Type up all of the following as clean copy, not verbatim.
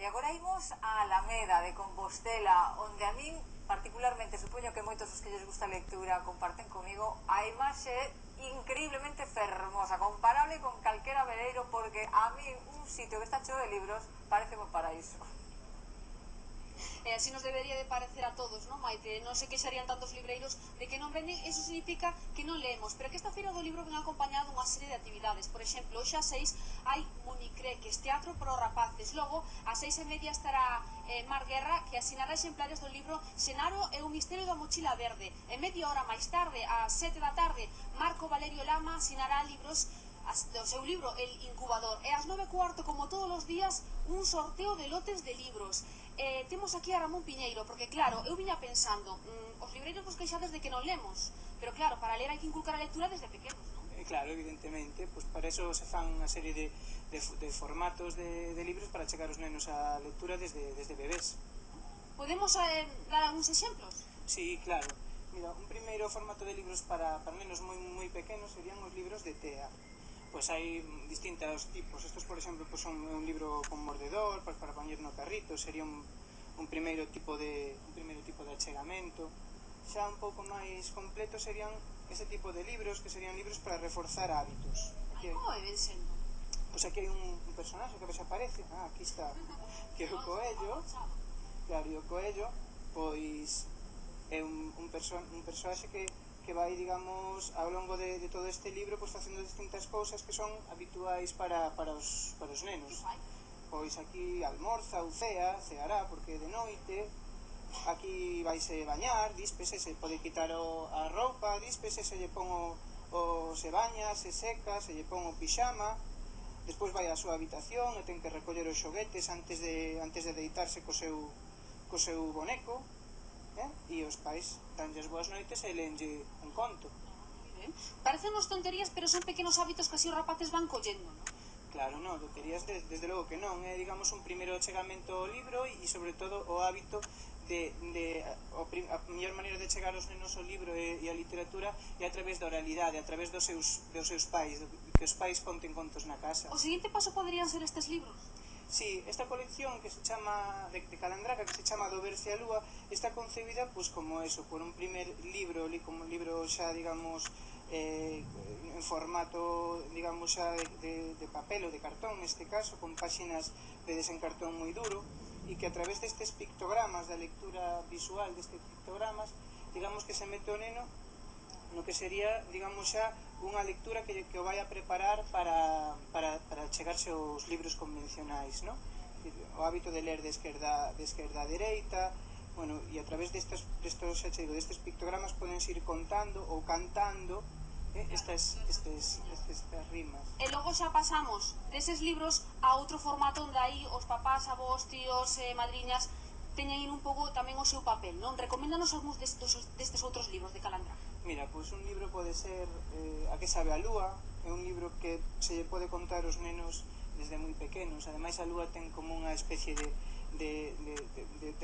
E agora imos a Alameda de Compostela, onde a min particularmente, supoño que moitos os que lles gusta a lectura comparten comigo, a imaxe é increíblemente fermosa, comparable con calquera veleiro, porque a min un sitio que está cheo de libros parece un paraíso. E así nos debería de parecer a todos, non, Maite? Non se queixarían tantos libreiros de que non venden, eso significa que non leemos, pero que esta feira do libro ven acompañado unha serie de actividades. Por exemplo, hoxe a 6 hai Municreques, teatro para os rapaces. Logo, a 6:30 estará Mar Guerra, que asinará exemplares do libro Xenaro e o misterio da mochila verde. E media hora máis tarde, ás 7 da tarde, Marco Valerio Lama asinará libros do seu libro El Incubador. E ás 9:15, como todos os días, un sorteo de lotes de libros. Temos aquí a Ramón Piñeiro, porque claro, eu viña pensando, os libreiros vos queixades de que non lemos, pero claro, para ler hai que inculcar a lectura desde pequenos, non? Claro, evidentemente, pois para eso se fan unha serie de formatos de libros para chegar os nenos á lectura desde bebés. Podemos dar algúns exemplos? Sí, claro. Mira, un primeiro formato de libros para nenos moi pequenos serían os libros de TEA. Pois hai distintos tipos. Estos, por exemplo, pois son un libro con mordedor para poñer no carrito, sería un primeiro tipo de achegamento. Xa un pouco máis completo serían ese tipo de libros, que serían libros para reforzar hábitos. Como ven sendo? Pois aquí hai un personaxe que vos aparece, aquí está, que é o Coello. Claro, e o Coello, pois é un personaxe que vai, digamos, ao longo de todo este libro, pois facendo distintas cousas que son habituais para os nenos. Pois aquí almorza ou ceará, porque é de noite. Aquí vaise bañar, díspese, se pode quitar a roupa, díspese, se lle pon se baña, se seca, se lle pon o pixama. Despois vai á súa habitación e ten que recoller os xoguetes antes de deitarse co seu boneco. E os pais danlles boas noites e lenlle un conto. Parecen tonterías, pero son pequenos hábitos que así os rapaces van collendo, non? Claro, non, tonterías desde logo que non. É, digamos, un primeiro achegamento ao libro e, sobre todo, o hábito a mellor maneira de chegar aos nenos ao libro e a literatura é a través da oralidade, a través dos seus pais, que os pais conten contos na casa. O seguinte paso poderían ser estes libros? Sí, esta colección que se chama de Calandraca, que se chama Do Berce a Lúa, está concebida pois como eso, por un primer libro, como un libro xa, digamos, en formato, digamos, xa de papel ou de cartón, neste caso, con páxinas pedes en cartón moi duro, e que a través destes pictogramas, da lectura visual destes pictogramas, digamos que se mete o neno no que sería, digamos, xa unha lectura que o vai a preparar para chegarse aos libros convencionais, non? O hábito de ler de esquerda a dereita, bueno, e a través destes pictogramas podense ir contando ou cantando estas rimas. E logo xa pasamos deses libros a outro formato onde aí os papás, avós, tíos, madriñas teñen un pouco tamén o seu papel, non? Recoméndanos algúns destes outros libros de Calandraca. Mira, pois un libro pode ser A que sabe a lúa, é un libro que se lle pode contar aos nenos desde moi pequenos. Ademais, a lúa ten como unha especie de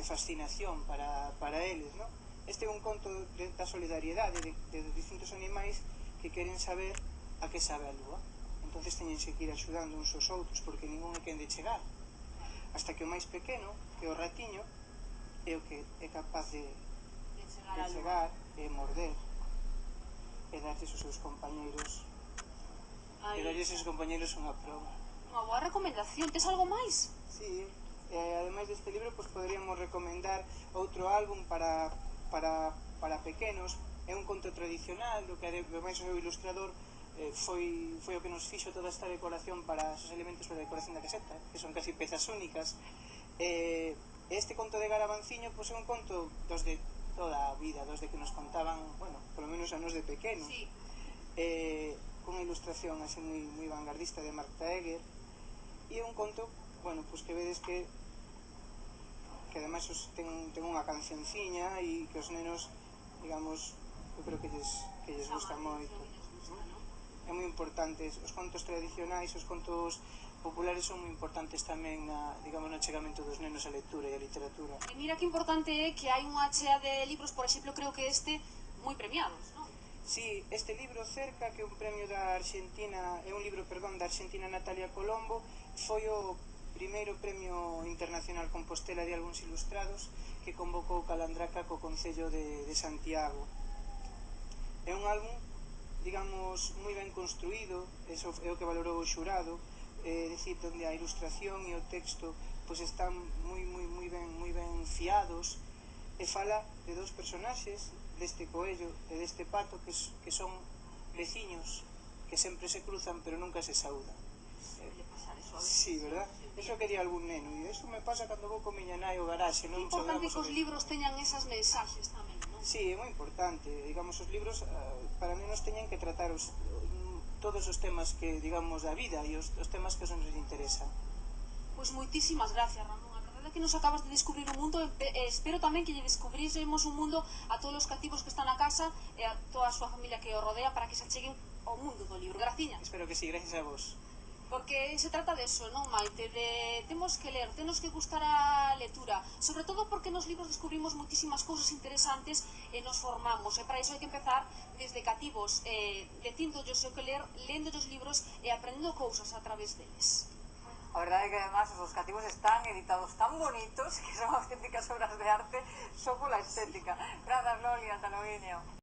fascinación para eles, non? Este é un conto da solidariedade de distintos animais que queren saber a que sabe a lúa. Entonces teñense que ir axudando uns aos outros, porque ningún é quen de chegar. Hasta que o máis pequeno, que é o ratiño, é o que é capaz de chegar e morder e darlles os seus compañeiros unha proba. Unha boa recomendación. Tes algo máis? Sí, ademais deste libro poderíamos recomendar outro álbum para pequenos. É un conto tradicional do que ademais o ilustrador foi o que nos fixo toda esta decoración para os elementos para a decoración da caseta, que son casi pezas únicas. Este conto de Garabanciño é un conto dos de toda a vida, dos de que nos contaban, bueno, polo menos a nos de pequeno, cunha ilustración así moi vanguardista de Mark Taegger, e é un conto, bueno, pois que vedes que ademais ten unha cancionciña e que os nenos, digamos, eu creo que lles gusta moito. É moi importante, os contos tradicionais, os contos populares son moi importantes tamén digamos, no achegamento dos nenos á lectura e á literatura. E mira que importante é que hai unha chea de libros, por exemplo, creo que moi premiados, non? Sí, este libro Cerca, que é un premio da Argentina, é un libro, perdón, da argentina Natalia Colombo, foi o primeiro Premio Internacional Compostela de Álbums Ilustrados que convocou Calandraca co Concello de Santiago. É un álbum, digamos, moi ben construído, eso é o que valorou o xurado, decir, donde a ilustración e o texto pois están moi ben fiados, e fala de dos personaxes, deste coello e deste pato, que son veciños que sempre se cruzan pero nunca se saudan. Suele pasar eso a veces. Sí, verdad? Eso quería algún neno, e isto me pasa cando vou con miña nai ao garaxe, É non importante xogamos que o os que... libros teñan esas mensaxes tamén, non? Sí, é moi importante, digamos, os libros para nenos teñen que tratar todos os temas que, digamos, da vida e os temas que nos interesan. Pois moitísimas gracias, Ramón. A verdade é que nos acabas de descubrir un mundo e espero tamén que lle descubrísemos un mundo a todos os cativos que están na casa e a toda a súa familia que o rodea para que se acheguen ao mundo do libro. Graciña. Espero que sí, gracias a vos. Porque se trata de eso, non, Maite? Temos que ler, temos que gustar a lectura, sobre todo porque nos libros descubrimos moitísimas cousas interesantes e nos formamos, e para iso hai que empezar desde cativos, dicíndollos o que ler, lendo os libros e aprendendo cousas a través deles. A verdade é que además os cativos están editados tan bonitos que son auténticas obras de arte só pola estética. Grazas, Loli, ata logo.